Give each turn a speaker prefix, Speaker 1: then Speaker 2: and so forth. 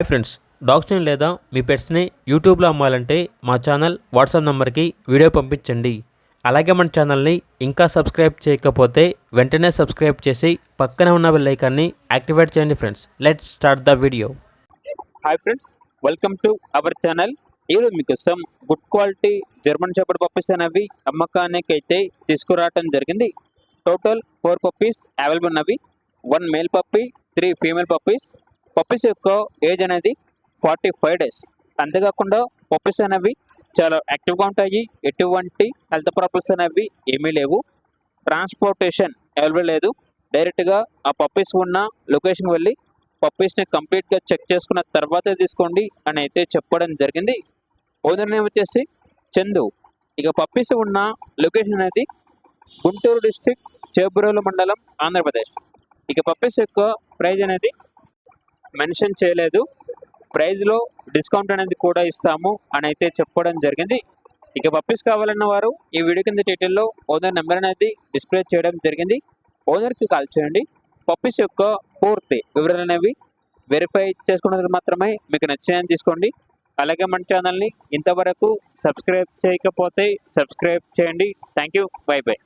Speaker 1: Hi friends, డాగ్స్ని లేదా మీ పెట్స్ని యూట్యూబ్లో అమ్మాలంటే మా ఛానల్ వాట్సాప్ నెంబర్కి వీడియో పంపించండి. అలాగే మన ఛానల్ని ఇంకా సబ్స్క్రైబ్ చేయకపోతే వెంటనే సబ్స్క్రైబ్ చేసి పక్కనే ఉన్న బెల్ ఐకాన్ని యాక్టివేట్ చేయండి. Friends, let's start the video.
Speaker 2: Hi friends, welcome to our channel. ఈరోజు మీకోసం good quality German shepherd puppies అనేవి అమ్మకానికి అయితే తీసుకురావడం జరిగింది. టోటల్ 4 పప్పీస్ అవైలబుల్ ఉన్నవి. 1 male puppy, 3 female puppies. Puppies యొక్క ఏజ్ అనేది 45 డేస్. అంతేకాకుండా పప్పీస్ అనేవి చాలా యాక్టివ్గా ఉంటాయి. ఎటువంటి హెల్త్ ప్రాబ్లమ్స్ అనేవి ఏమీ లేవు. ట్రాన్స్పోర్టేషన్ అవైలబుల్ లేదు. డైరెక్ట్గా ఆ పప్పీస్ ఉన్న లొకేషన్ వెళ్ళి పప్పీస్ని కంప్లీట్గా చెక్ చేసుకున్న తర్వాతే తీసుకోండి అని అయితే చెప్పడం జరిగింది. ఓనర్ నేమ్ వచ్చేసి చందు. ఇక పప్పీస్ ఉన్న లొకేషన్ అనేది గుంటూరు డిస్టిక్, చేబ్రోలు మండలం, ఆంధ్రప్రదేశ్. ఇక పప్పీస్ యొక్క ప్రైజ్ అనేది మెన్షన్ చేయలేదు. ప్రైజ్లో డిస్కౌంట్ అనేది కూడా ఇస్తాము అని అయితే చెప్పడం జరిగింది. ఇక పప్పీస్ కావాలన్న వారు ఈ వీడియో కింద టైటిల్లో ఓనర్ నెంబర్ అనేది డిస్ప్లే చేయడం జరిగింది. ఓనర్కి కాల్ చేయండి. పప్పీస్ యొక్క పూర్తి వివరాలు అనేవి వెరిఫై చేసుకున్నది మాత్రమే మీకు నచ్చినాయని తీసుకోండి. అలాగే మన ఛానల్ని ఇంతవరకు సబ్స్క్రైబ్ చేయకపోతే సబ్స్క్రైబ్ చేయండి. Thank you. By by.